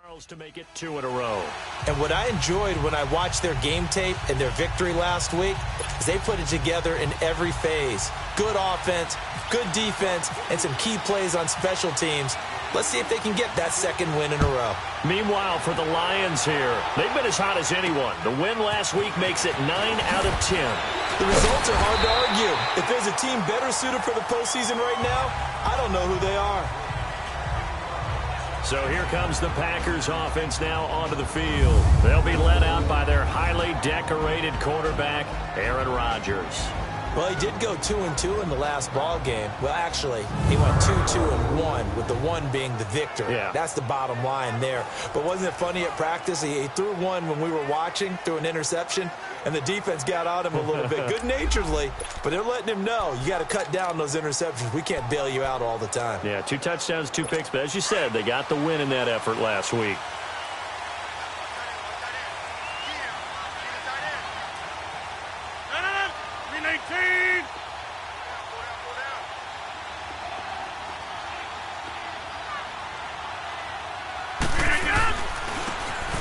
To make it 2 in a row. And what I enjoyed when I watched their game tape and their victory last week is they put it together in every phase. Good offense, good defense, and some key plays on special teams. Let's see if they can get that second win in a row. Meanwhile, for the Lions here, they've been as hot as anyone. The win last week makes it 9 out of 10. The results are hard to argue. If there's a team better suited for the postseason right now, I don't know who they are. So here comes the Packers offense now onto the field. They'll be led out by their highly decorated quarterback, Aaron Rodgers. Well, he did go 2-2 in the last ball game. Well, actually, he went 2-2-1, with the one being the victor. Yeah. That's the bottom line there. But wasn't it funny at practice? He threw one when we were watching, threw an interception, and the defense got on him a little bit, good-naturedly. But they're letting him know, you got to cut down those interceptions. We can't bail you out all the time. Yeah, 2 touchdowns, 2 picks. But as you said, they got the win in that effort last week.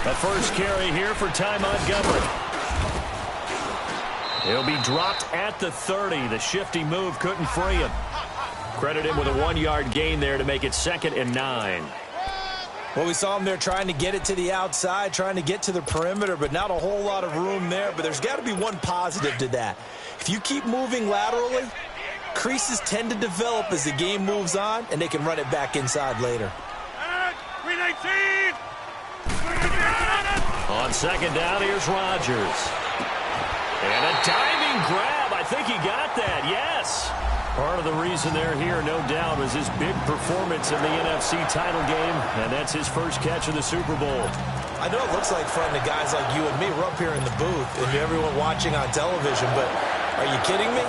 The first carry here for Ty Montgomery. He'll be dropped at the 30. The shifty move couldn't free him. Credit him with a 1-yard gain there to make it 2nd and 9. Well, we saw him there trying to get it to the outside, trying to get to the perimeter, but not a whole lot of room there. But there's got to be one positive to that. If you keep moving laterally, creases tend to develop as the game moves on, and they can run it back inside later. 319! On 2nd down, here's Rodgers. And a diving grab. I think he got that, yes. Part of the reason they're here, no doubt, was his big performance in the NFC title game, and that's his first catch of the Super Bowl. I know it looks like fun to guys like you and me. We're up here in the booth and everyone watching on television, but are you kidding me?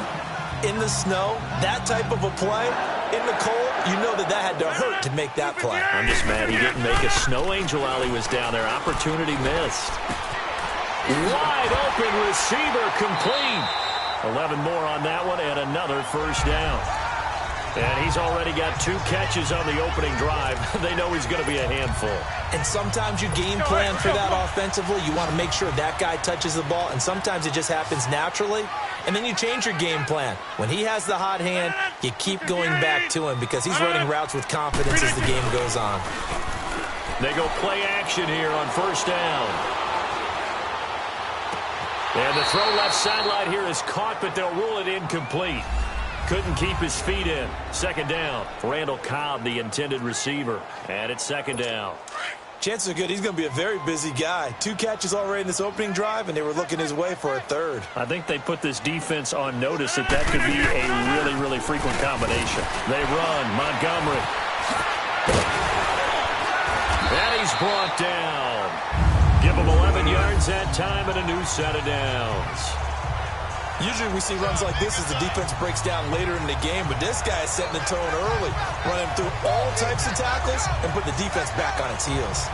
In the snow, that type of a play, in the cold, you know that had to hurt to make that play. I'm just mad he didn't make a snow angel while he was down there. Opportunity missed. Wide open receiver complete. 11 more on that one and another first down. And he's already got 2 catches on the opening drive. They know he's going to be a handful. And sometimes you game plan for that offensively. You want to make sure that guy touches the ball, and sometimes it just happens naturally. And then you change your game plan. When he has the hot hand, you keep going back to him because he's running routes with confidence as the game goes on. They go play action here on first down. And the throw left sideline here is caught, but they'll rule it incomplete. Couldn't keep his feet in. 2nd down. Randall Cobb, the intended receiver. And it's 2nd down. Chances are good he's going to be a very busy guy. 2 catches already in this opening drive, and they were looking his way for a 3rd. I think they put this defense on notice that could be a really, really frequent combination. They run. Montgomery. And he's brought down. Give him 11 yards that time and a new set of downs. Usually we see runs like this as the defense breaks down later in the game, but this guy is setting the tone early, running through all types of tackles and put the defense back on its heels.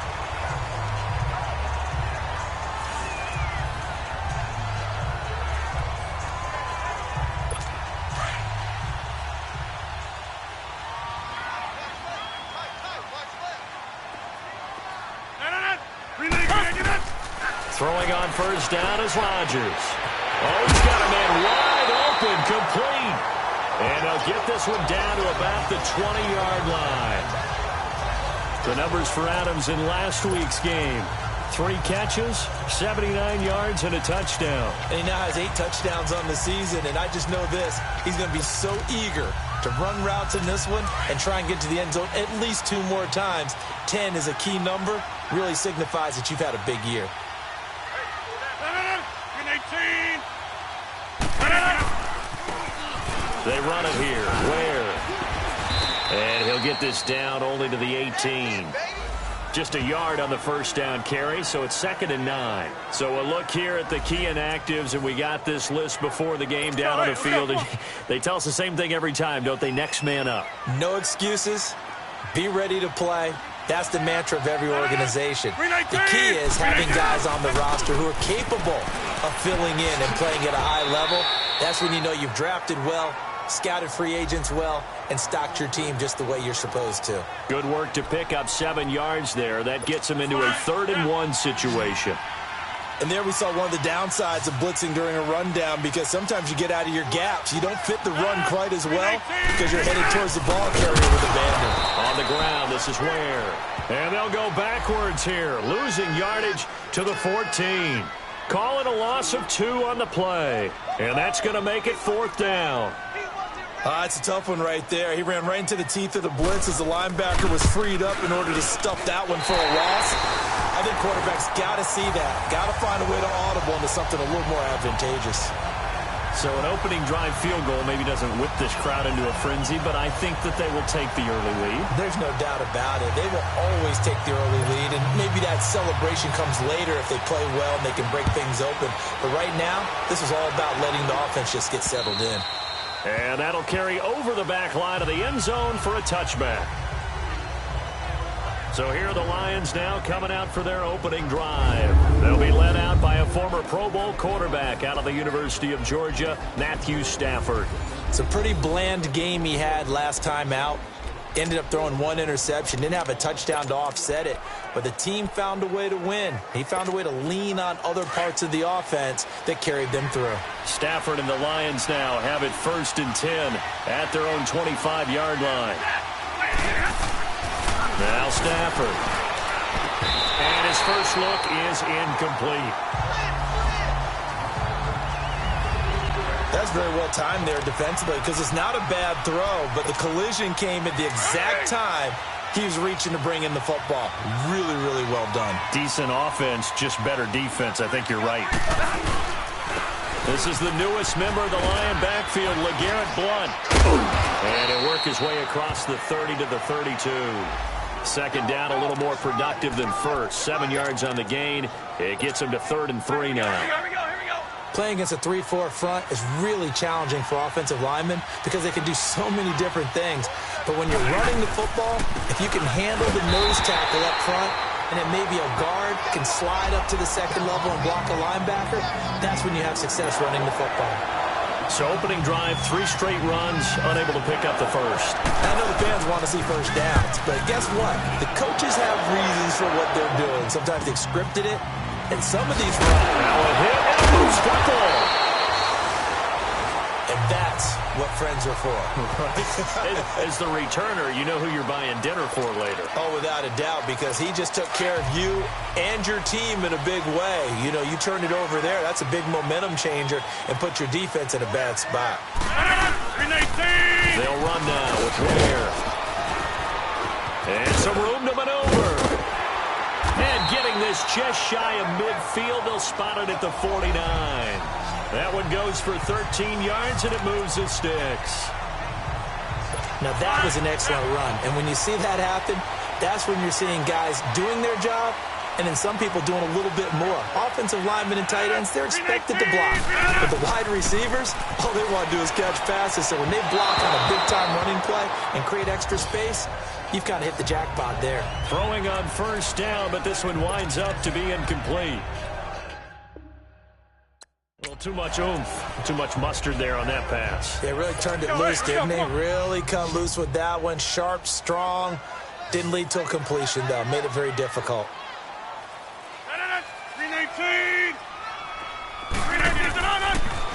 Throwing on first down is Rodgers. Oh, he's got a man wide open, complete. And they'll get this one down to about the 20-yard line. The numbers for Adams in last week's game. 3 catches, 79 yards, and a touchdown. And he now has 8 touchdowns on the season, and I just know this. He's going to be so eager to run routes in this one and try and get to the end zone at least 2 more times. 10 is a key number, really signifies that you've had a big year. They run it here. Ware. And he'll get this down only to the 18. Just a yard on the first down carry, so it's 2nd and 9. So we'll look here at the key inactives, and we got this list before the game down on the field. They tell us the same thing every time, don't they? Next man up. No excuses. Be ready to play. That's the mantra of every organization. The key is having guys on the roster who are capable of filling in and playing at a high level. That's when you know you've drafted well scouted free agents well, and stocked your team just the way you're supposed to. Good work to pick up 7 yards there. That gets them into a 3rd-and-1 situation. And there we saw one of the downsides of blitzing during a rundown, because sometimes you get out of your gaps. You don't fit the run quite as well because you're headed towards the ball carrier with abandon. On the ground, this is Ware. And they'll go backwards here, losing yardage to the 14. Call it a loss of 2 on the play. And that's going to make it 4th down. It's a tough one right there. He ran right into the teeth of the blitz as the linebacker was freed up in order to stuff that one for a loss. I think quarterbacks got to see that. Got to find a way to audible into something a little more advantageous. So an opening drive field goal maybe doesn't whip this crowd into a frenzy, but I think that they will take the early lead. There's no doubt about it. They will always take the early lead, and maybe that celebration comes later if they play well and they can break things open. But right now, this is all about letting the offense just get settled in. And that'll carry over the back line of the end zone for a touchback. So here are the Lions now coming out for their opening drive. They'll be led out by a former Pro Bowl quarterback out of the University of Georgia, Matthew Stafford. It's a pretty bland game he had last time out. Ended up throwing 1 interception. Didn't have a touchdown to offset it. But the team found a way to win. He found a way to lean on other parts of the offense that carried them through. Stafford and the Lions now have it 1st and 10 at their own 25-yard line. Now Stafford. And his first look is incomplete. That's very well timed there defensively, because it's not a bad throw, but the collision came at the exact time he was reaching to bring in the football. Really, really well done. Decent offense, just better defense. I think you're right. This is the newest member of the Lion backfield, LeGarrette Blount. And he'll work his way across the 30 to the 32. 2nd down, a little more productive than first. 7 yards on the gain. It gets him to 3rd and 3 now. Playing against a 3-4 front is really challenging for offensive linemen because they can do so many different things. But when you're running the football, if you can handle the nose tackle up front, and then maybe a guard can slide up to the 2nd level and block a linebacker, that's when you have success running the football. So opening drive, 3 straight runs, unable to pick up the first. I know the fans want to see first downs, but guess what? The coaches have reasons for what they're doing. Sometimes they've scripted it, and some of these runs. Now a hit and a loose football. And that's what friends are for. As the returner, you know who you're buying dinner for later. Oh, without a doubt, because he just took care of you and your team in a big way. You know, you turned it over there. That's a big momentum changer and put your defense in a bad spot. They'll run now with Ware. And some room to maneuver. And getting this just shy of midfield, they'll spot it at the 49. That one goes for 13 yards, and it moves the sticks. Now, that was an excellent run. And when you see that happen, that's when you're seeing guys doing their job and then some people doing a little bit more. Offensive linemen and tight ends, they're expected to block. But the wide receivers, all they want to do is catch passes. So when they block on a big-time running play and create extra space, you've kind of hit the jackpot there. Throwing on 1st down, but this one winds up to be incomplete. Well, too much oomph, too much mustard there on that pass. They really turned it loose, didn't they? Really come loose with that one. Sharp, strong. Didn't lead to a completion, though. Made it very difficult.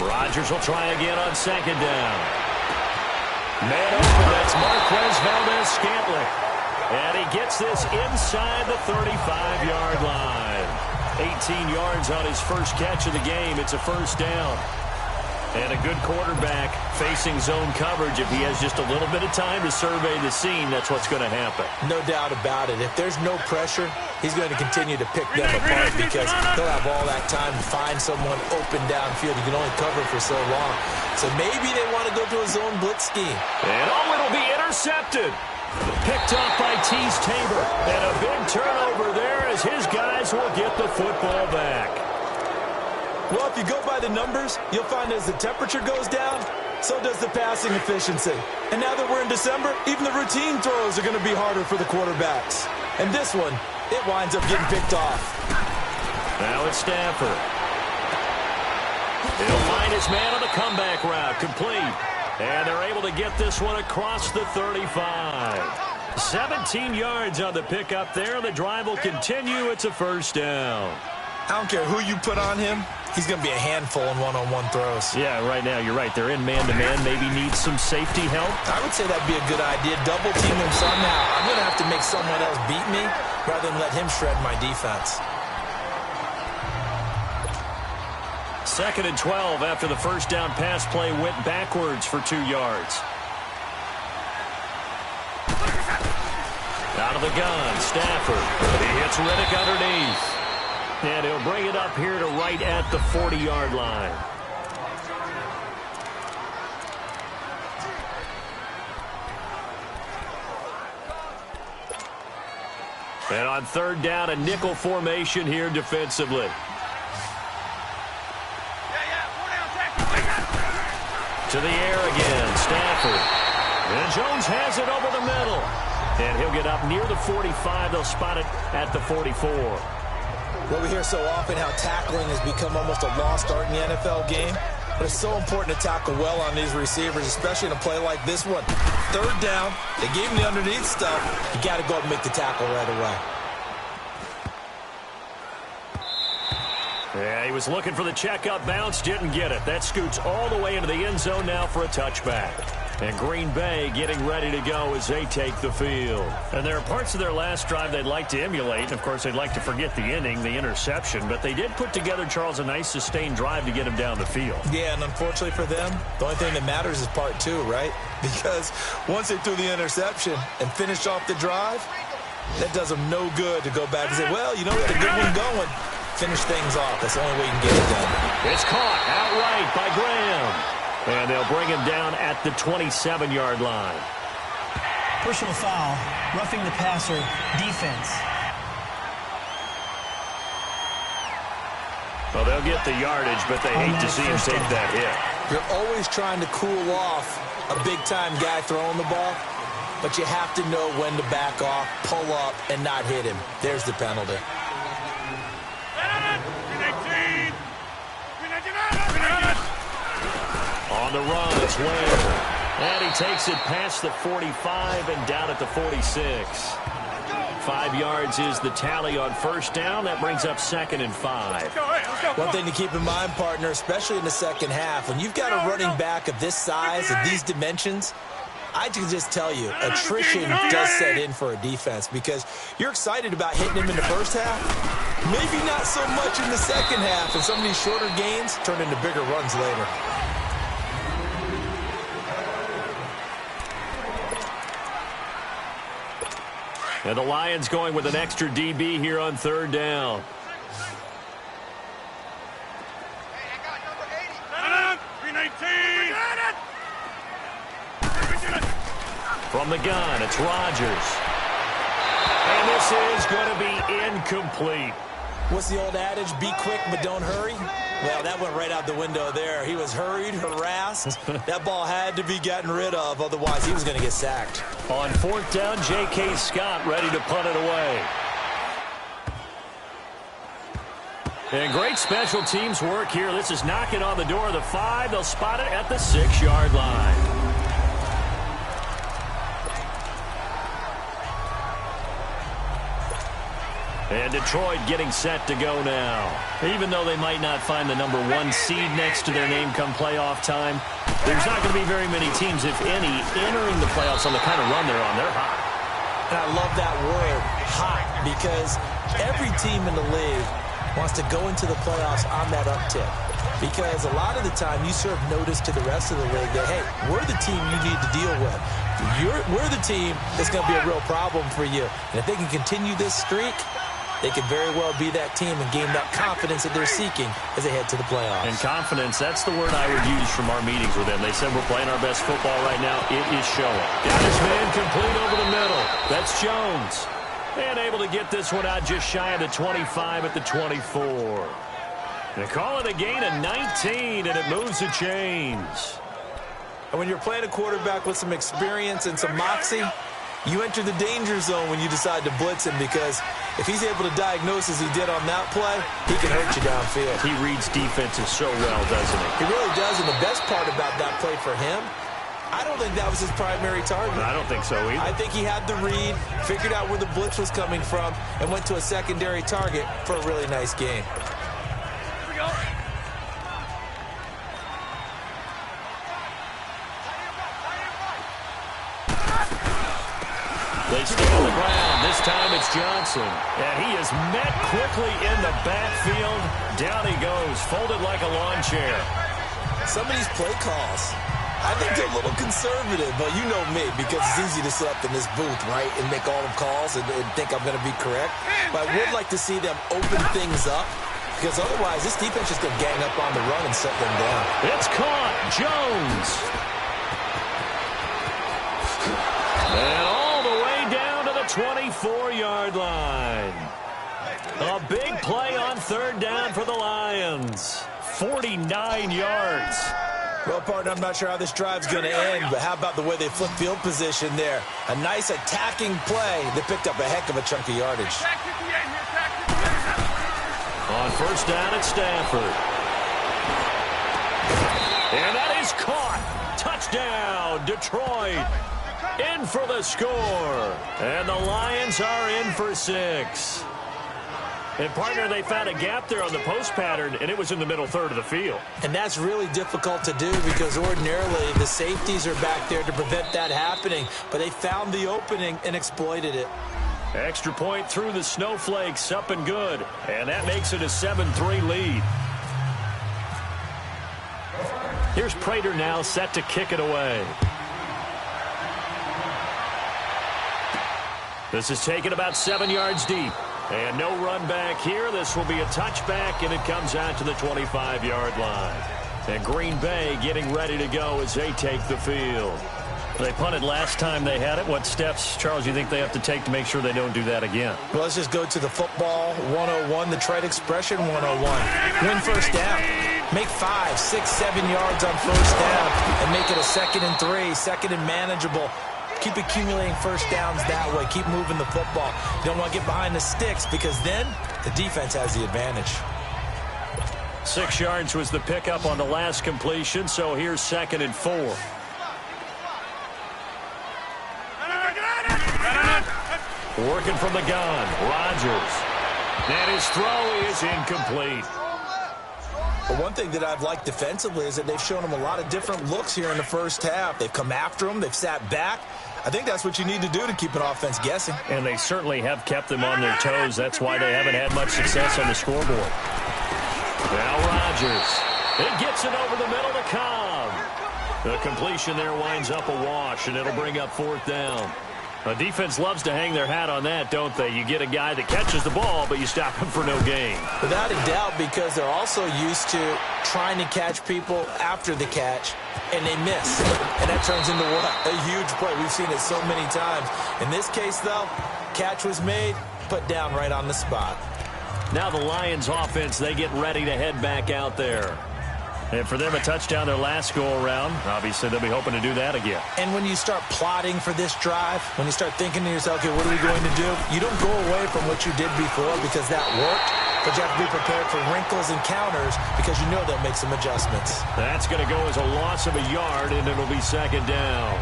Rodgers will try again on 2nd down. Man open, that's Marquez Valdes-Scantling. And he gets this inside the 35-yard line. 18 yards on his first catch of the game. It's a 1st down. And a good quarterback facing zone coverage. If he has just a little bit of time to survey the scene, that's what's going to happen. No doubt about it. If there's no pressure, he's going to continue to pick them apart because he'll have all that time to find someone open downfield. You can only cover for so long. So maybe they want to go to a zone blitz scheme. And it'll be intercepted. Picked up by Teez Tabor. And a big turnover there as his guys will get the football back. Well, if you go by the numbers, you'll find as the temperature goes down, so does the passing efficiency. And now that we're in December, even the routine throws are going to be harder for the quarterbacks. And this one, it winds up getting picked off. Now it's Stafford. He'll find his man on the comeback route. Complete. And they're able to get this one across the 35. 17 yards on the pickup there. The drive will continue. It's a first down. I don't care who you put on him. He's going to be a handful in one-on-one throws. Yeah, right now, you're right. They're in man-to-man. Maybe need some safety help. I would say that'd be a good idea. Double team him somehow. I'm going to have to make someone else beat me rather than let him shred my defense. 2nd and 12 after the first down pass play went backwards for 2 yards. Out of the gun, Stafford. He hits Riddick underneath. And he'll bring it up here to right at the 40-yard line. And on 3rd down, a nickel formation here defensively. To the air again, Stafford. And Jones has it over the middle. And he'll get up near the 45. They'll spot it at the 44. Well, we hear so often how tackling has become almost a lost art in the NFL game. But it's so important to tackle well on these receivers, especially in a play like this one. 3rd down, they gave him the underneath stuff. You got to go up and make the tackle right away. Yeah, he was looking for the checkup bounce, didn't get it. That scoots all the way into the end zone now for a touchback. And Green Bay getting ready to go as they take the field. And there are parts of their last drive they'd like to emulate. And, of course, they'd like to forget the inning, the interception. But they did put together, Charles, a nice sustained drive to get him down the field. Yeah, and unfortunately for them, the only thing that matters is part 2, right? Because once they threw the interception and finished off the drive, that does them no good to go back and say, well, you know, we had a good one going. Finish things off. That's the only way you can get it done. It's caught outright by Graham. And they'll bring him down at the 27-yard line. Personal foul, roughing the passer, defense. Well, they'll get the yardage, but they hate to see him take that hit. You're always trying to cool off a big-time guy throwing the ball, but you have to know when to back off, pull up, and not hit him. There's the penalty. On the run, it's Ware. And he takes it past the 45 and down at the 46. 5 yards is the tally on 1st down. That brings up 2nd and 5. One thing to keep in mind, partner, especially in the second half, when you've got a running back of this size and these dimensions, I can just tell you, attrition does set in for a defense because you're excited about hitting him in the first half. Maybe not so much in the second half, and some of these shorter gains turn into bigger runs later. And the Lions going with an extra DB here on 3rd down. From the gun, it's Rodgers. And this is going to be incomplete. What's the old adage? Be quick, but don't hurry. Well, that went right out the window there. He was hurried, harassed. That ball had to be gotten rid of, otherwise he was going to get sacked. On 4th down, J.K. Scott ready to punt it away. And great special teams work here. This is knocking on the door of the 5. They'll spot it at the 6-yard line. And Detroit getting set to go now. Even though they might not find the number 1 seed next to their name come playoff time, there's not going to be very many teams, if any, entering the playoffs on the kind of run they're on. They're hot. And I love that word, hot, because every team in the league wants to go into the playoffs on that uptick. Because a lot of the time you serve notice to the rest of the league that, hey, we're the team you need to deal with. We're the team that's going to be a real problem for you. And if they can continue this streak, they could very well be that team and gain that confidence that they're seeking as they head to the playoffs. And confidence, that's the word I would use from our meetings with them. They said we're playing our best football right now. It is showing. Got his man complete over the middle. That's Jones. And able to get this one out just shy of the 25 at the 24. They call it a gain of 19, and it moves the chains. And when you're playing a quarterback with some experience and some moxie, you enter the danger zone when you decide to blitz him, because if he's able to diagnose as he did on that play, he can hurt you downfield. He reads defenses so well, doesn't he? He really does, and the best part about that play for him I don't think that was his primary target. I don't think so either. I think he had the read, figured out where the blitz was coming from, and went to a secondary target for a really nice game. They stay on the ground. This time it's Johnson. And he is met quickly in the backfield. Down he goes, folded like a lawn chair. Some of these play calls, I think they're a little conservative, but you know me, because it's easy to sit up in this booth, right, and make all the calls and think I'm going to be correct. But I would like to see them open things up, because otherwise this defense is going to gang up on the run and shut them down. It's caught. Jones. And all the way down to the 24-yard line. A big play on third down for the Lions. 49 yards. Well, partner, I'm not sure how this drive's going to end, but how about the way they flip field position there? A nice attacking play that picked up a heck of a chunk of yardage. On first down at Stafford. And that is caught. Touchdown, Detroit. In for the score. And the Lions are in for 6. And, partner, they found a gap there on the post pattern, and it was in the middle third of the field. And that's really difficult to do because ordinarily the safeties are back there to prevent that happening. But they found the opening and exploited it. Extra point through the snowflakes, up and good. And that makes it a 7-3 lead. Here's Prater now set to kick it away. This is taken about 7 yards deep. And no run back here. This will be a touchback, and it comes out to the 25-yard line. And Green Bay getting ready to go as they take the field. They punted last time they had it. What steps, Charles, you think they have to take to make sure they don't do that again? Well, let's just go to the football 101, the trade expression 101. Win first down. Make 5, 6, 7 yards on first down and make it a 2nd and 3, 2nd and manageable. Keep accumulating first downs that way. Keep moving the football. You don't want to get behind the sticks because then the defense has the advantage. 6 yards was the pickup on the last completion, so here's 2nd and 4. Working from the gun, Rodgers. And his throw is incomplete. But one thing that I've liked defensively is that they've shown him a lot of different looks here in the first half. They've come after him. They've sat back. I think that's what you need to do to keep an offense guessing. And they certainly have kept them on their toes. That's why they haven't had much success on the scoreboard. Now Rodgers. It gets it over the middle to Cobb. The completion there winds up a wash, and it'll bring up 4th down. A defense loves to hang their hat on that, don't they? You get a guy that catches the ball, but you stop him for no gain. Without a doubt, because they're also used to trying to catch people after the catch, and they miss. And that turns into what? A huge play. We've seen it so many times. In this case, though, catch was made, put down right on the spot. Now the Lions offense, they get ready to head back out there. And for them, a touchdown their last go-around. Obviously, they'll be hoping to do that again. And when you start plotting for this drive, when you start thinking to yourself, okay, what are we going to do? You don't go away from what you did before because that worked, but you have to be prepared for wrinkles and counters because you know they'll make some adjustments. That's going to go as a loss of a yard, and it'll be 2nd down.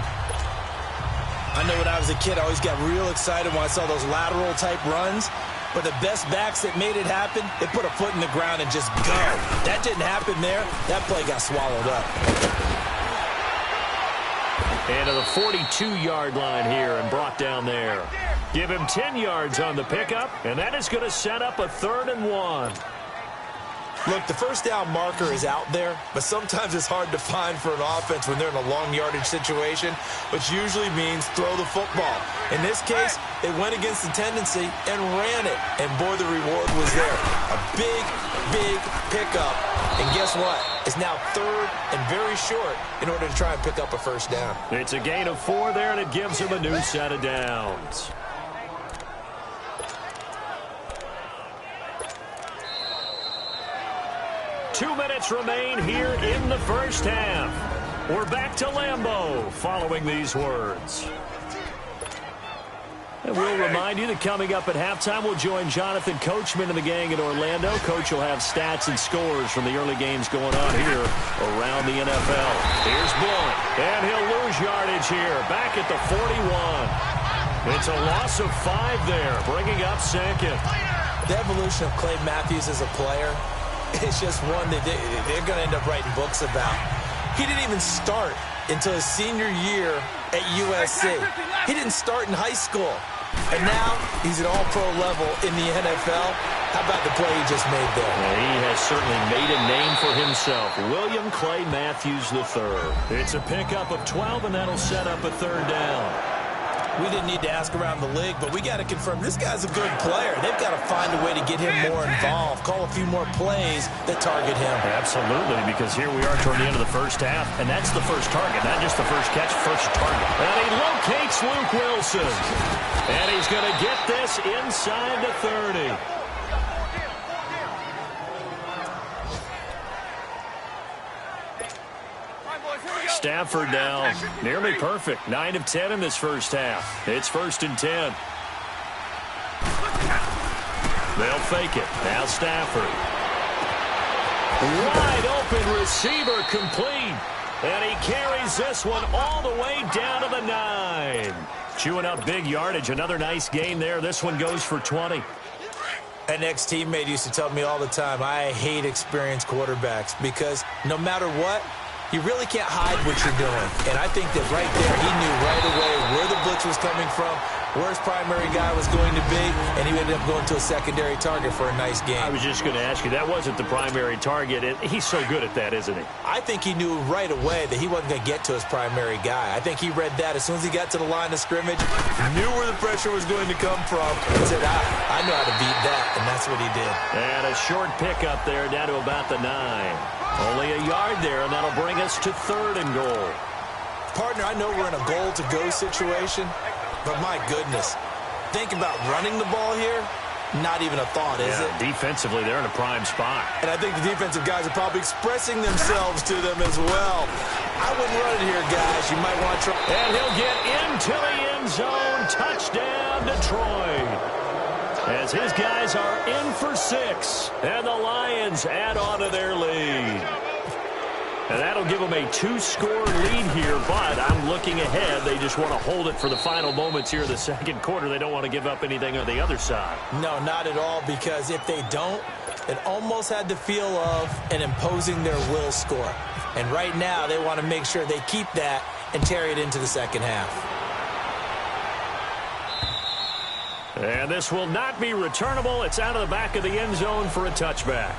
I know when I was a kid, I always got real excited when I saw those lateral-type runs. But the best backs that made it happen, they put a foot in the ground and just go. That didn't happen there. That play got swallowed up. And to the 42-yard line here and brought down there. Give him 10 yards on the pickup, and that is going to set up a 3rd and 1. Look, the first down marker is out there, but sometimes it's hard to find for an offense when they're in a long yardage situation, which usually means throw the football. In this case, they went against the tendency and ran it, and boy, the reward was there. A big, big pickup, and guess what? It's now 3rd and very short in order to try and pick up a first down. It's a gain of 4 there, and it gives them a new set of downs. Two minutes remain here in the first half. We're back to Lambeau following these words. And we'll remind you that coming up at halftime, we'll join Jonathan Coachman and the gang in Orlando. Coach will have stats and scores from the early games going on here around the NFL. Here's Blount, and he'll lose yardage here, back at the 41. It's a loss of 5 there, bringing up second. The evolution of Clay Matthews as a player is just one that they're going to end up writing books about. He didn't even start until his senior year at USC. He didn't start in high school. And now he's at all-pro level in the NFL. How about the play he just made there? Well, he has certainly made a name for himself. William Clay Matthews III. It's a pickup of 12, and that'll set up a 3rd down. We didn't need to ask around the league, but we got to confirm this guy's a good player. They've got to find a way to get him more involved, call a few more plays that target him. Absolutely, because here we are toward the end of the first half, and that's the first target, not just the first catch, first target. And he locates Luke Wilson. And he's going to get this inside the 30. Stafford now nearly perfect. 9 of 10 in this first half. It's 1st and 10. They'll fake it. Now Stafford. Wide open receiver complete. And he carries this one all the way down to the 9. Chewing up big yardage. Another nice gain there. This one goes for 20. An ex-teammate used to tell me all the time, I hate experienced quarterbacks because no matter what, you really can't hide what you're doing. And I think that right there, he knew right away where the blitz was coming from, where his primary guy was going to be, and he ended up going to a secondary target for a nice game. I was just going to ask you, that wasn't the primary target. He's so good at that, isn't he? I think he knew right away that he wasn't going to get to his primary guy. I think he read that as soon as he got to the line of scrimmage, knew where the pressure was going to come from, and said, I know how to beat that, and that's what he did. And a short pickup there down to about the 9. Only a yard there, and that'll bring us to 3rd and goal. Partner, I know we're in a goal-to-go situation, but my goodness, think about running the ball here. Not even a thought, is it? Defensively, they're in a prime spot. And I think the defensive guys are probably expressing themselves to them as well. I wouldn't run it here, guys. You might want to try. And he'll get into the end zone. Touchdown, Detroit. As his guys are in for 6, and the Lions add on to their lead. And that'll give them a 2-score lead here, but I'm looking ahead. They just want to hold it for the final moments here in the second quarter. They don't want to give up anything on the other side. No, not at all, because if they don't, it almost had the feel of an imposing their will score. And right now, they want to make sure they keep that and carry it into the second half. And this will not be returnable. It's out of the back of the end zone for a touchback.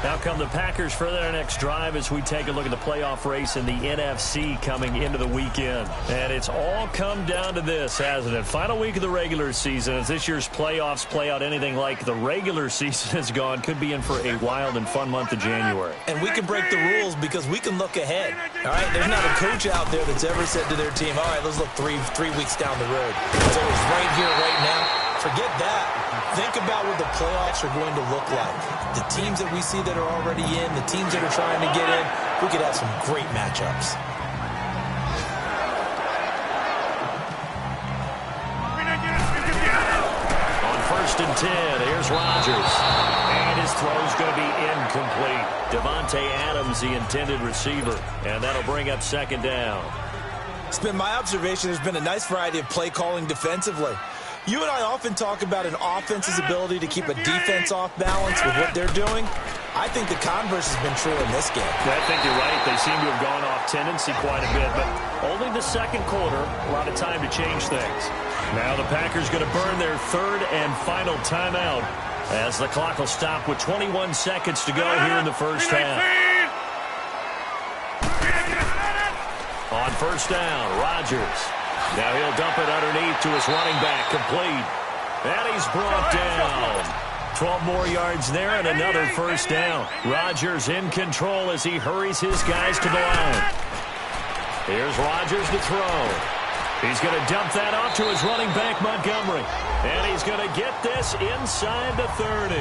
Now come the Packers for their next drive as we take a look at the playoff race in the NFC coming into the weekend. And it's all come down to this, hasn't it? Final week of the regular season. As this year's playoffs play out anything like the regular season has gone, could be in for a wild and fun month of January. And we can break the rules because we can look ahead. All right, there's not a coach out there that's ever said to their team, all right, let's look three weeks down the road. It's always right here, right now. Forget that. Think about what the playoffs are going to look like. The teams that we see that are already in, the teams that are trying to get in, we could have some great matchups. On 1st and 10, here's Rodgers. And his throw's going to be incomplete. Devontae Adams, the intended receiver. And that'll bring up 2nd down. It's been my observation there's been a nice variety of play calling defensively. You and I often talk about an offense's ability to keep a defense off balance with what they're doing. I think the converse has been true in this game. I think you're right. They seem to have gone off tendency quite a bit, but only the second quarter, a lot of time to change things. Now the Packers going to burn their 3rd and final timeout as the clock will stop with 21 seconds to go here in the first half. On 1st down, Rodgers. Now he'll dump it underneath to his running back, complete. And he's brought down. 12 more yards there and another 1st down. Rodgers in control as he hurries his guys to the line. Here's Rodgers to throw. He's going to dump that off to his running back, Montgomery. And he's going to get this inside the 30.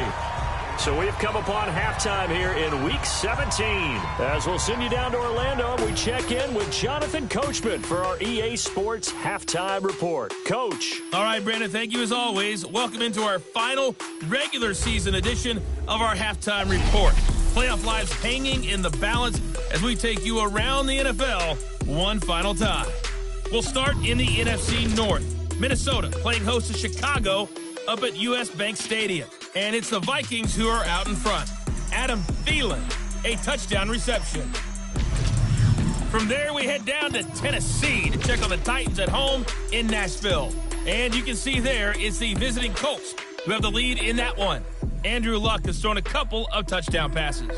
So we've come upon halftime here in Week 17. As we'll send you down to Orlando, we check in with Jonathan Coachman for our EA Sports Halftime Report. Coach. All right, Brandon, thank you as always. Welcome into our final regular season edition of our Halftime Report. Playoff lives hanging in the balance as we take you around the NFL one final time. We'll start in the NFC North. Minnesota playing host to Chicago up at US Bank Stadium. And it's the Vikings who are out in front. Adam Thielen, a touchdown reception. From there, we head down to Tennessee to check on the Titans at home in Nashville. And you can see there it's the visiting Colts who have the lead in that one. Andrew Luck has thrown a couple of touchdown passes.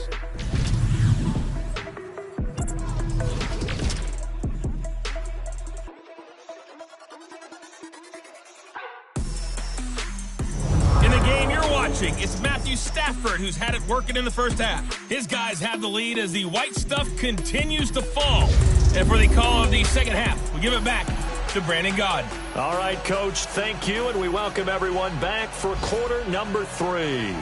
It's Matthew Stafford who's had it working in the first half. His guys have the lead as the white stuff continues to fall. And for the call of the second half, we give it back to Brandon Gaudin. All right, Coach, thank you, and we welcome everyone back for quarter number 3.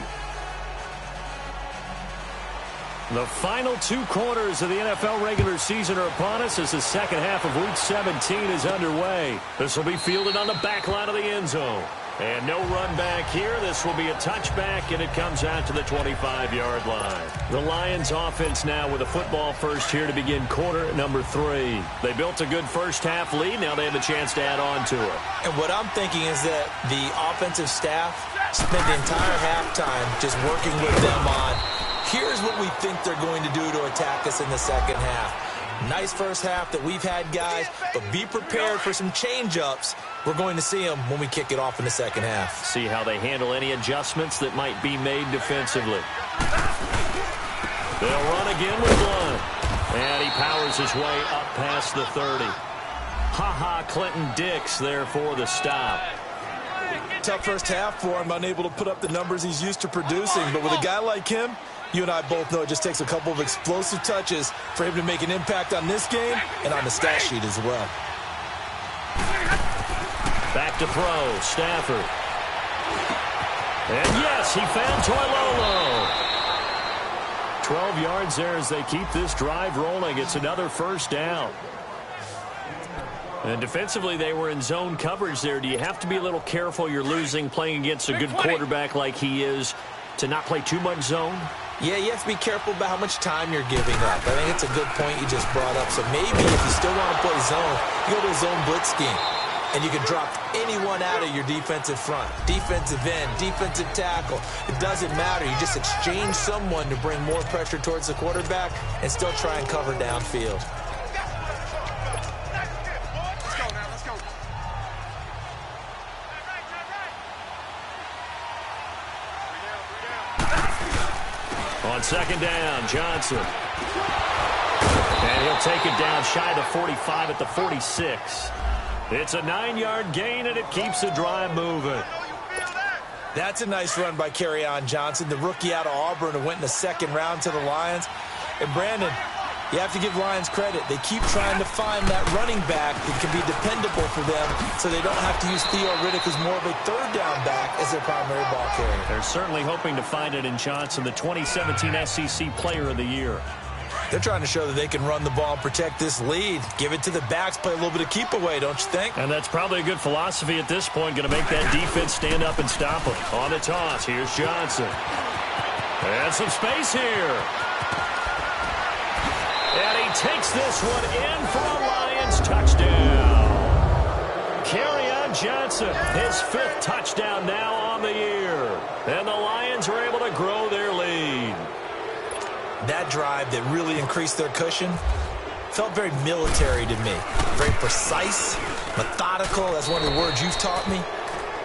The final 2 quarters of the NFL regular season are upon us as the second half of Week 17 is underway. This will be fielded on the back line of the end zone. And no run back here. This will be a touchback, and it comes out to the 25-yard line. The Lions offense now with a football first here to begin quarter number 3. They built a good first half lead. Now they have a chance to add on to it. And what I'm thinking is that the offensive staff spent the entire halftime just working with them on, here's what we think they're going to do to attack us in the second half. Nice first half that we've had, guys, but be prepared for some change-ups. We're going to see them when we kick it off in the second half. See how they handle any adjustments that might be made defensively. They'll run again with Blunt. And he powers his way up past the 30. Ha-ha, Clinton Dix there for the stop. Tough first half for him, unable to put up the numbers he's used to producing. But with a guy like him, you and I both know it just takes a couple of explosive touches for him to make an impact on this game and on the stat sheet as well. Back to throw, Stafford. And yes, he found Toilolo. 12 yards there as they keep this drive rolling. It's another first down. And defensively, they were in zone coverage there. Do you have to be a little careful? You're losing playing against a good quarterback like he is to not play too much zone? Yeah, you have to be careful about how much time you're giving up. I think it's a good point you just brought up. So maybe if you still want to play zone, you go to a zone blitz scheme. And you can drop anyone out of your defensive front. Defensive end, defensive tackle. It doesn't matter. You just exchange someone to bring more pressure towards the quarterback and still try and cover downfield. On second down, Johnson. And he'll take it down shy of the 45 at the 46. It's a 9-yard gain, and it keeps the drive moving. That's a nice run by Kerryon Johnson, the rookie out of Auburn who went in the second round to the Lions. And Brandon, you have to give Lions credit. They keep trying to find that running back that can be dependable for them so they don't have to use Theo Riddick, who's more of a third down back, as their primary ball carrier. They're certainly hoping to find it in Johnson, the 2017 SEC Player of the Year. They're trying to show that they can run the ball and protect this lead. Give it to the backs, play a little bit of keep away, don't you think? And that's probably a good philosophy at this point, going to make that defense stand up and stop them. On the toss, here's Johnson. And some space here. And he takes this one in for a Lions touchdown. Kerryon Johnson, his 5th touchdown now on the year. And the Lions are able to grow their lead. That drive that really increased their cushion felt very military to me. Very precise, methodical. That's one of the words you've taught me.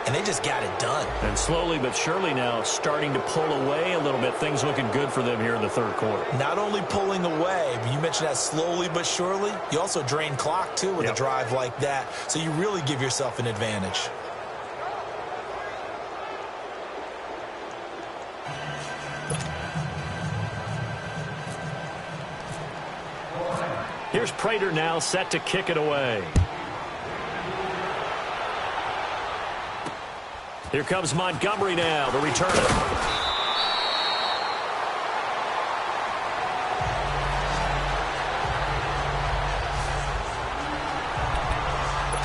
And they just got it done. And slowly but surely now starting to pull away a little bit. Things looking good for them here in the third quarter. Not only pulling away, but you mentioned that slowly but surely. You also drain clock, too, with a drive like that. So you really give yourself an advantage. Here's Prater now set to kick it away. Here comes Montgomery now to return it.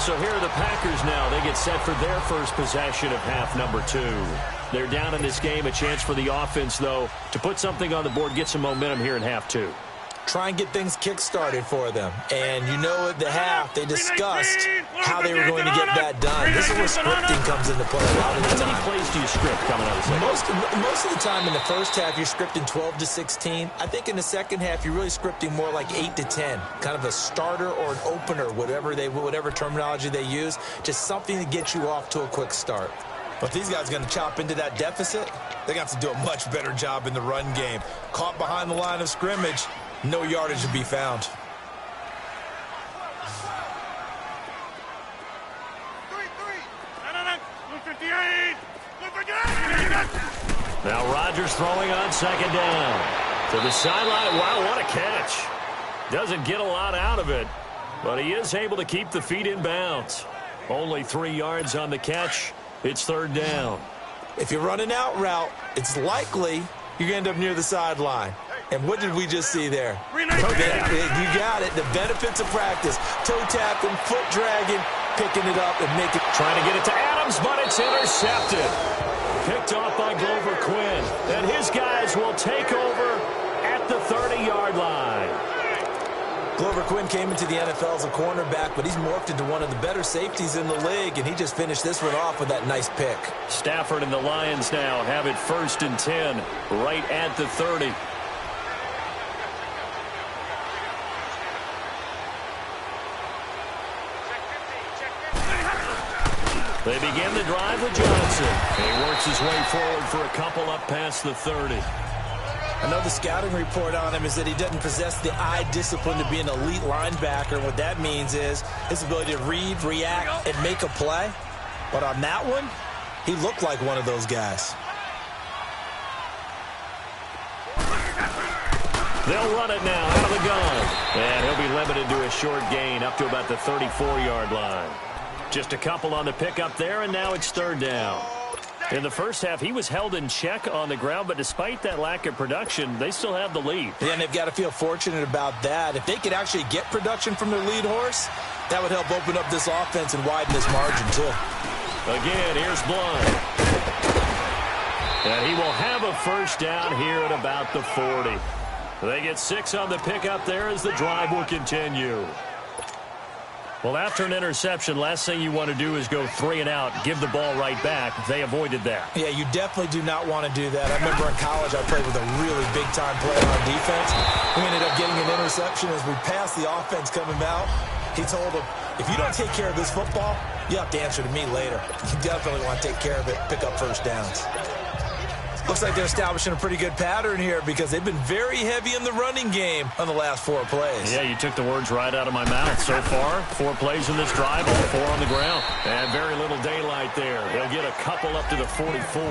So here are the Packers now. They get set for their first possession of half number 2. They're down in this game. A chance for the offense, though, to put something on the board, get some momentum here in half 2. Try and get things kick-started for them. And you know at the half, they discussed how they were going to get that done. This is where scripting comes into play a lot of the time. How many plays do you script coming out of the second? Most of the time in the first half, you're scripting 12 to 16. I think in the second half, you're really scripting more like 8 to 10. Kind of a starter or an opener, whatever terminology they use. Just something to get you off to a quick start. But if these guys are going to chop into that deficit, they got to do a much better job in the run game. Caught behind the line of scrimmage, no yardage to be found. Now Rodgers throwing on second down. To the sideline. Wow, what a catch. Doesn't get a lot out of it, but he is able to keep the feet in bounds. Only 3 yards on the catch. It's third down. If you're running out route, it's likely you're going to end up near the sideline. And what did we just see there? You got it. The benefits of practice. Toe tapping, foot dragging, picking it up and making. Trying to get it to Adams, but it's intercepted. Picked off by Glover Quinn. And his guys will take over at the 30-yard line. Glover Quinn came into the NFL as a cornerback, but he's morphed into one of the better safeties in the league, and he just finished this one off with that nice pick. Stafford and the Lions now have it 1st and 10, right at the 30. They begin the drive with Johnson. He works his way forward for a couple up past the 30. I know the scouting report on him is that he doesn't possess the eye discipline to be an elite linebacker. And what that means is his ability to read, react, and make a play. But on that one, he looked like one of those guys. They'll run it now out of the gun. And he'll be limited to a short gain up to about the 34-yard line. Just a couple on the pickup there, and now it's third down. In the first half, he was held in check on the ground, but despite that lack of production, they still have the lead. Yeah, and they've got to feel fortunate about that. If they could actually get production from their lead horse, that would help open up this offense and widen this margin, too. Again, here's Blunt. And he will have a first down here at about the 40. They get 6 on the pickup there as the drive will continue. Well, after an interception, last thing you want to do is go 3 and out, give the ball right back. They avoided that. Yeah, you definitely do not want to do that. I remember in college I played with a really big-time player on defense. We ended up getting an interception as we passed the offense coming out. He told him, if you don't take care of this football, you have to answer to me later. You definitely want to take care of it, pick up first downs. Looks like they're establishing a pretty good pattern here because they've been very heavy in the running game on the last 4 plays. Yeah, you took the words right out of my mouth. So far, 4 plays in this drive, all 4 on the ground. And very little daylight there. They'll get a couple up to the 44.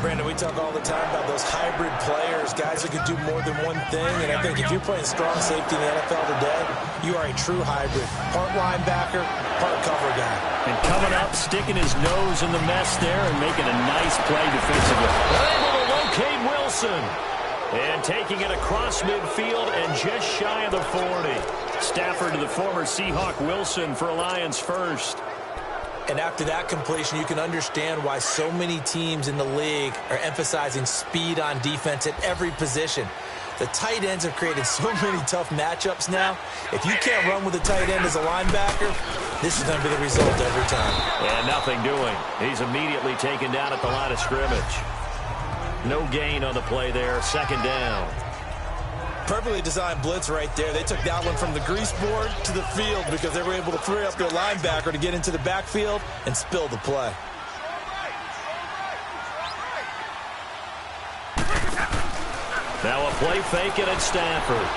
Brandon, we talk all the time about those hybrid players, guys who can do more than one thing. And I think if you're playing strong safety in the NFL today, you are a true hybrid. Part linebacker, part cover guy. And coming up, sticking his nose in the mess there and making a nice play defensively. They're able to locate Wilson. And taking it across midfield and just shy of the 40. Stafford to the former Seahawk Wilson for a Lions first. And after that completion, you can understand why so many teams in the league are emphasizing speed on defense at every position. The tight ends have created so many tough matchups now. If you can't run with a tight end as a linebacker, this is going to be the result every time. And nothing doing. He's immediately taken down at the line of scrimmage. No gain on the play there. Second down. Perfectly designed blitz right there. They took that one from the grease board to the field because they were able to free up their linebacker to get into the backfield and spill the play. Now a play fake it at Stafford.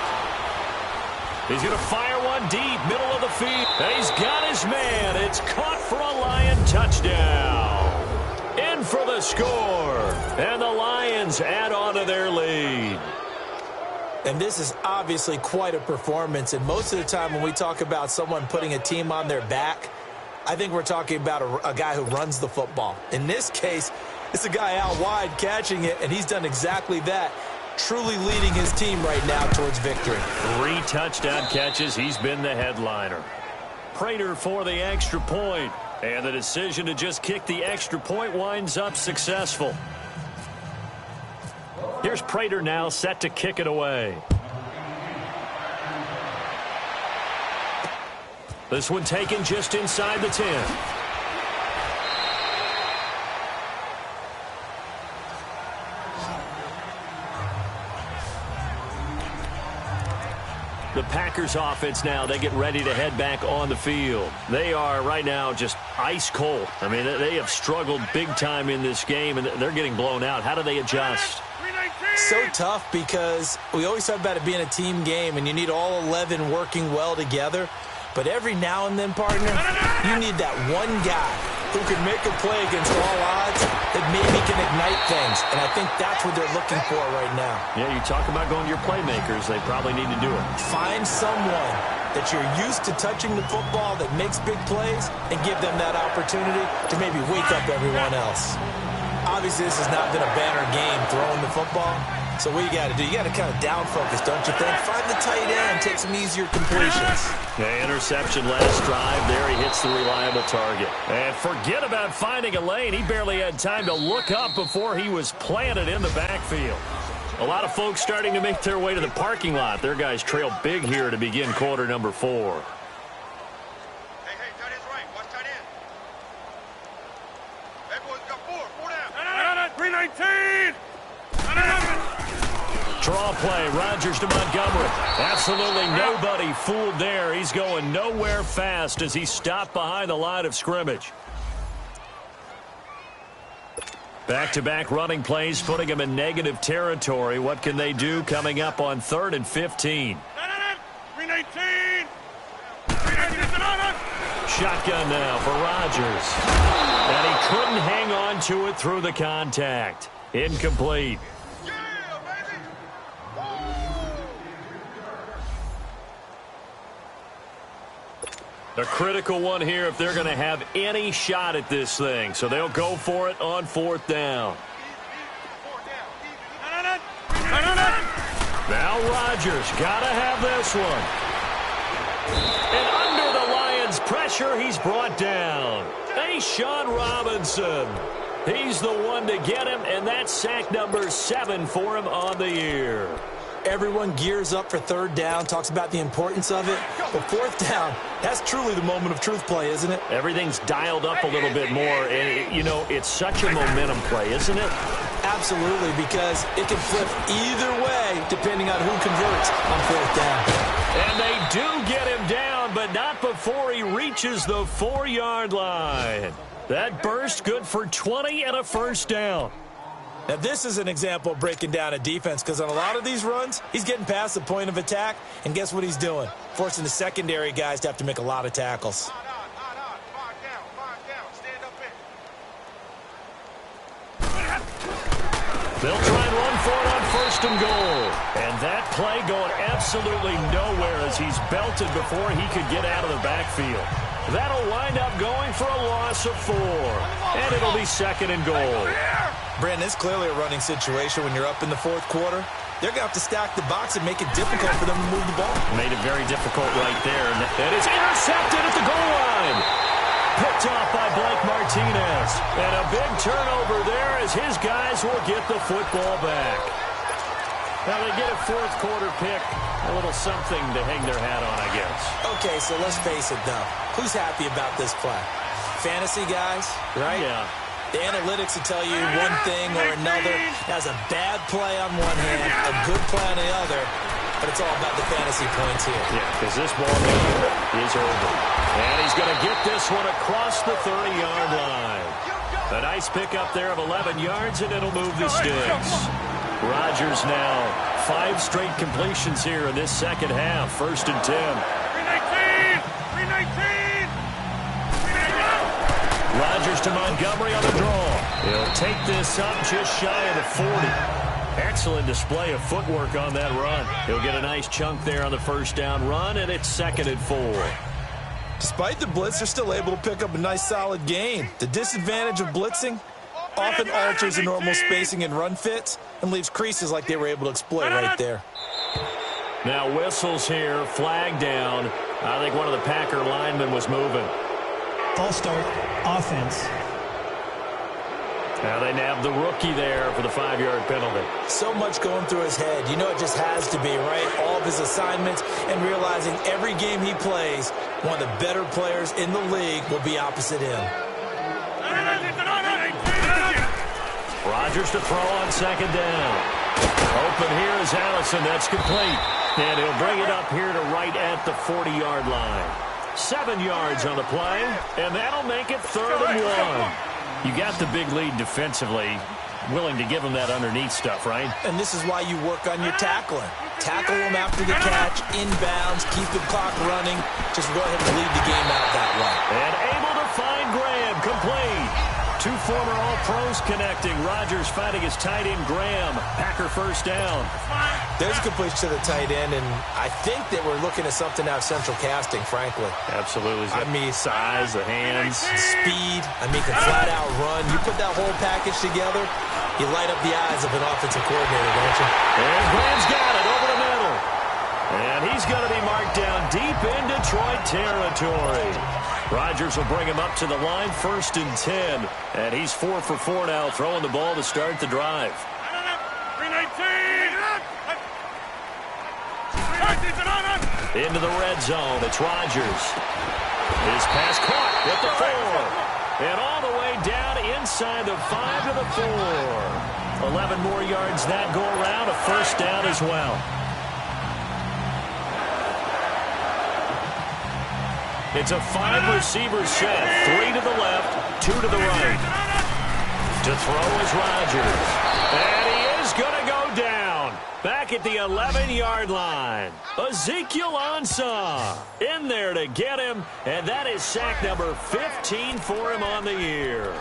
He's going to fire one deep, middle of the field. And he's got his man. It's caught for a Lion touchdown. In for the score. And the Lions add on to their lead. And this is obviously quite a performance. And most of the time when we talk about someone putting a team on their back, I think we're talking about a guy who runs the football. In this case, it's a guy out wide catching it, and he's done exactly that, truly leading his team right now towards victory. 3 touchdown catches. He's been the headliner. Prater for the extra point. And the decision to just kick the extra point winds up successful. Here's Prater now set to kick it away. This one taken just inside the 10. The Packers offense now, they get ready to head back on the field. They are right now just ice cold. I mean, they have struggled big time in this game, and they're getting blown out. How do they adjust? So tough because we always talk about it being a team game, and you need all 11 working well together. But every now and then, partner, you need that one guy who can make a play against all odds that maybe can ignite things. And I think that's what they're looking for right now. Yeah, you talk about going to your playmakers. They probably need to do it. Find someone that you're used to touching the football that makes big plays and give them that opportunity to maybe wake up everyone else. Obviously, this has not been a banner game throwing the football. So what you got to do, you got to kind of down focus, don't you think? Find the tight end, take some easier completions. Yeah, interception last drive. There he hits the reliable target. And forget about finding a lane. He barely had time to look up before he was planted in the backfield. A lot of folks starting to make their way to the parking lot. Their guys trail big here to begin quarter number 4. Draw play, Rodgers to Montgomery. Absolutely nobody fooled there. He's going nowhere fast as he stopped behind the line of scrimmage. Back-to-back running plays, putting him in negative territory. What can they do coming up on 3rd and 15? Shotgun now for Rodgers. And he couldn't hang on to it through the contact. Incomplete. A critical one here if they're going to have any shot at this thing. So they'll go for it on 4th down. Now Rodgers got to have this one. And under the Lions' pressure, he's brought down. A'Shawn Robinson. He's the one to get him, and that's sack number 7 for him on the year. Everyone gears up for 3rd down, talks about the importance of it. But 4th down, that's truly the moment of truth play, isn't it? Everything's dialed up a little bit more. And, you know, it's such a momentum play, isn't it? Absolutely, because it can flip either way depending on who converts on 4th down. And they do get him down, but not before he reaches the 4-yard line. That burst good for 20 and a 1st down. Now, this is an example of breaking down a defense because on a lot of these runs, he's getting past the point of attack, and guess what he's doing? Forcing the secondary guys to have to make a lot of tackles. They'll try and run for it on 1st and goal. And that play going absolutely nowhere as he's belted before he could get out of the backfield. That'll wind up going for a loss of 4. And it'll be 2nd and goal. Brandon, it's clearly a running situation when you're up in the 4th quarter. They're going to have to stack the box and make it difficult for them to move the ball. Made it very difficult right there. And it's intercepted at the goal line. Picked off by Blake Martinez. And a big turnover there as his guys will get the football back. Now they get a 4th quarter pick. A little something to hang their hat on, I guess. Okay, so let's face it, though. Who's happy about this play? Fantasy guys, right? Yeah. The analytics will tell you one thing or another. Has a bad play on one hand, a good play on the other, but it's all about the fantasy points here. Yeah, because this ball game is over. And he's going to get this one across the 30-yard line. A nice pickup there of 11 yards, and it'll move the sticks. Rodgers now 5 straight completions here in this second half. 1st and 10. 319! Rodgers to Montgomery on the draw. He'll take this up just shy of the 40. Excellent display of footwork on that run. He'll get a nice chunk there on the 1st down run, and it's 2nd and 4. Despite the blitz, they're still able to pick up a nice, solid gain. The disadvantage of blitzing often alters the normal spacing and run fits and leaves creases like they were able to exploit right there. Now whistles here, flag down. I think one of the Packer linemen was moving. False start, offense. Now they nabbed the rookie there for the 5-yard penalty. So much going through his head. You know it just has to be, right? All of his assignments and realizing every game he plays, one of the better players in the league will be opposite him. Rodgers to throw on second down. Open here is Allison. That's complete. And he'll bring it up here to right at the 40-yard line. 7 yards on the play, and that'll make it 3rd and 1. You got the big lead defensively, willing to give them that underneath stuff, right? And this is why you work on your tackling. Tackle them after the catch, inbounds, keep the clock running. Just go ahead and lead the game out that way. And able to find Graham, complete. 2 former All-Pros connecting. Rodgers finding his tight end, Graham. Packer first down. There's a completion to the tight end, and I think that we're looking at something out of central casting, frankly. Absolutely. I mean, size, the hands. Speed. I mean, can flat out run. You put that whole package together, you light up the eyes of an offensive coordinator, don't you? And Graham's got it over the middle. And he's going to be marked down deep in Detroit territory. Rodgers will bring him up to the line, 1st and 10. And he's 4 for 4 now, throwing the ball to start the drive. Into the red zone, it's Rodgers. His pass caught with the 4. And all the way down inside the 5 to the 4. 11 more yards that go around, a first down as well. It's a 5-receiver set. 3 to the left, 2 to the right. To throw is Rodgers. And he is going to go down. Back at the 11-yard line. Ezekiel Ansah in there to get him. And that is sack number 15 for him on the year.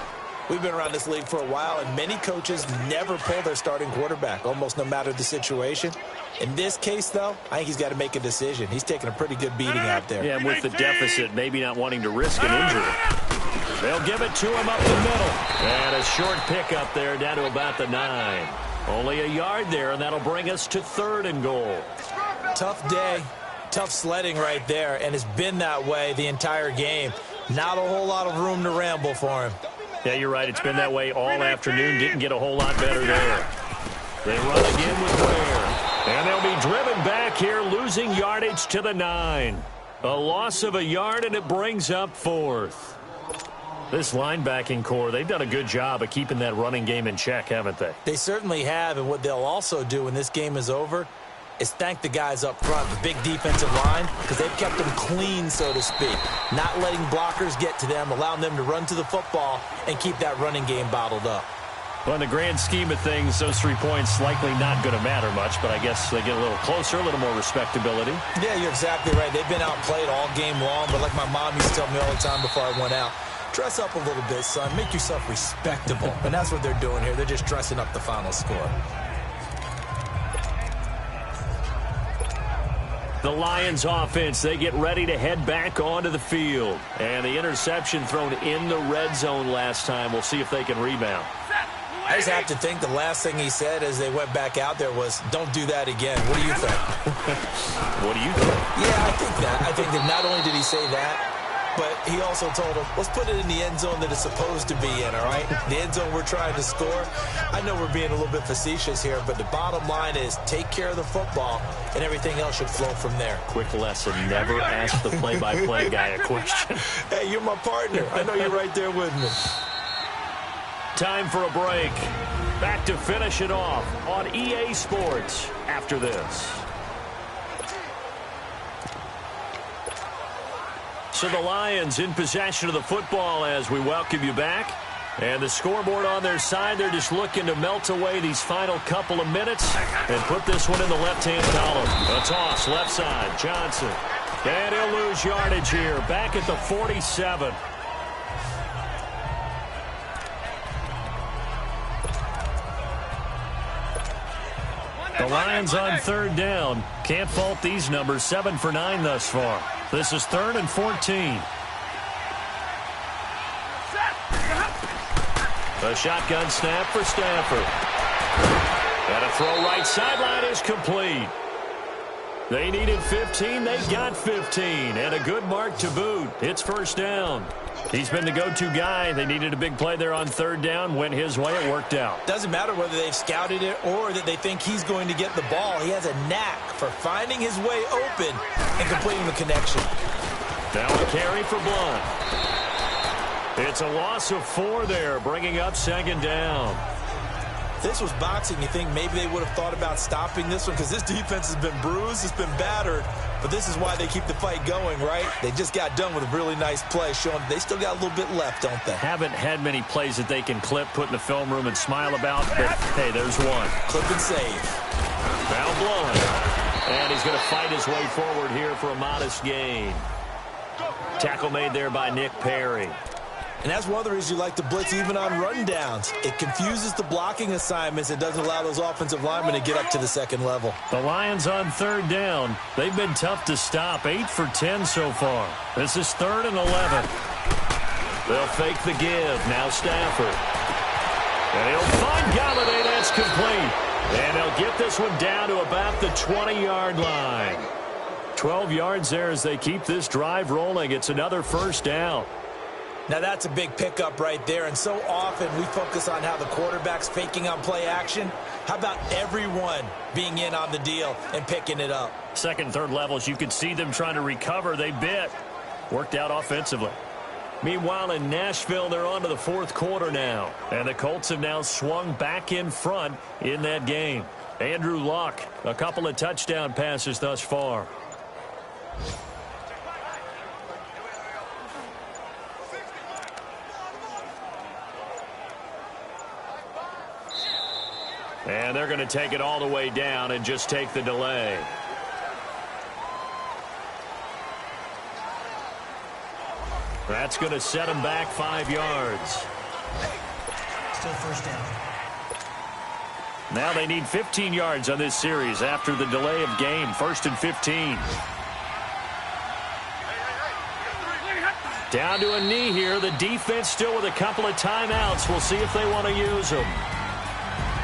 We've been around this league for a while, and many coaches never pull their starting quarterback, almost no matter the situation. In this case, though, I think he's got to make a decision. He's taking a pretty good beating out there. Yeah, with the deficit, maybe not wanting to risk an injury. They'll give it to him up the middle. And a short pickup there down to about the 9. Only a yard there, and that'll bring us to 3rd and goal. Tough day, tough sledding right there, and it's been that way the entire game. Not a whole lot of room to ramble for him. Yeah, you're right. It's been that way all afternoon. Didn't get a whole lot better there. They run again with Ware. And they'll be driven back here, losing yardage to the 9. A loss of a yard, and it brings up 4th. This linebacking core, they've done a good job of keeping that running game in check, haven't they? They certainly have, and what they'll also do when this game is over is thank the guys up front, the big defensive line, because they've kept them clean, so to speak. Not letting blockers get to them, allowing them to run to the football and keep that running game bottled up. Well, in the grand scheme of things, those 3 points likely not going to matter much, but I guess they get a little closer, a little more respectability. Yeah, you're exactly right. They've been outplayed all game long, but like my mom used to tell me all the time before I went out, dress up a little bit, son. Make yourself respectable. And that's what they're doing here. They're just dressing up the final score. The Lions offense, they get ready to head back onto the field. And the interception thrown in the red zone last time. We'll see if they can rebound. I just have to think the last thing he said as they went back out there was, don't do that again. What do you think? What do you think? Yeah, I think that. I think that not only did he say that, but he also told them, let's put it in the end zone that it's supposed to be in, all right? The end zone we're trying to score. I know we're being a little bit facetious here, but the bottom line is take care of the football, and everything else should flow from there. Quick lesson, never ask the play-by-play guy a question. Hey, you're my partner. I know you're right there with me. Time for a break. Back to finish it off on EA Sports after this. So the Lions in possession of the football as we welcome you back. And the scoreboard on their side, they're just looking to melt away these final couple of minutes and put this one in the left-hand column. A toss, left side, Johnson. And he'll lose yardage here, back at the 47. The Lions on 3rd down. Can't fault these numbers, 7 for 9 thus far. This is 3rd and 14. A shotgun snap for Stafford. And a throw right sideline is complete. They needed 15. They got 15. And a good mark to boot. It's first down. He's been the go-to guy. They needed a big play there on third down. Went his way. It worked out. Doesn't matter whether they've scouted it or that they think he's going to get the ball. He has a knack for finding his way open and completing the connection. Now a carry for Blount. It's a loss of 4 there, bringing up second down. If this was boxing, you think maybe they would have thought about stopping this one because this defense has been bruised, it's been battered, but this is why they keep the fight going, right? They just got done with a really nice play, showing they still got a little bit left, don't they? Haven't had many plays that they can clip, put in the film room, and smile about, but hey, there's one. Clip and save. Now blowing. And he's going to fight his way forward here for a modest gain. Tackle made there by Nick Perry. And that's one of the reasons you like to blitz even on rundowns. It confuses the blocking assignments. It doesn't allow those offensive linemen to get up to the second level. The Lions on third down. They've been tough to stop. 8 for 10 so far. This is 3rd and 11. They'll fake the give. Now Stafford. And he'll find Galladay. That's complete. And they'll get this one down to about the 20-yard line. 12 yards there as they keep this drive rolling. It's another first down. Now that's a big pickup right there, and so often we focus on how the quarterback's faking on play action. How about everyone being in on the deal and picking it up? Second, third levels, you could see them trying to recover. They bit. Worked out offensively. Meanwhile, in Nashville, they're on to the fourth quarter now, and the Colts have now swung back in front in that game. Andrew Luck, a couple of touchdown passes thus far. And they're going to take it all the way down and just take the delay. That's going to set them back 5 yards. Still first down. Now they need 15 yards on this series after the delay of game. 1st and 15. Down to a knee here. The defense still with a couple of timeouts. We'll see if they want to use them.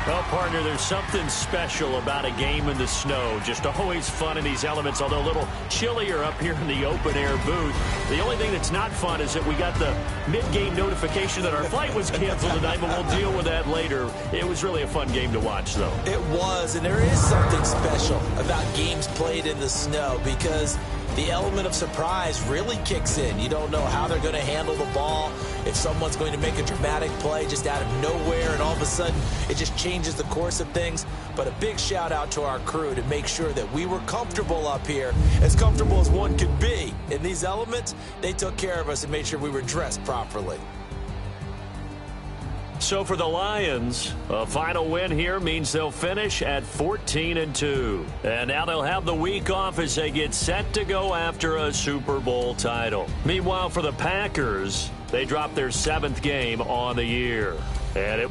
Well, partner, there's something special about a game in the snow. Just always fun in these elements, although a little chillier up here in the open-air booth. The only thing that's not fun is that we got the mid-game notification that our flight was canceled tonight, but we'll deal with that later. It was really a fun game to watch, though. It was, and there is something special about games played in the snow because the element of surprise really kicks in. You don't know how they're going to handle the ball, if someone's going to make a dramatic play just out of nowhere, and all of a sudden it just changes the course of things. But a big shout out to our crew to make sure that we were comfortable up here, as comfortable as one could be. In these elements, they took care of us and made sure we were dressed properly. So for the Lions, a final win here means they'll finish at 14-2. And now they'll have the week off as they get set to go after a Super Bowl title. Meanwhile, for the Packers, they dropped their 7th game on the year. And it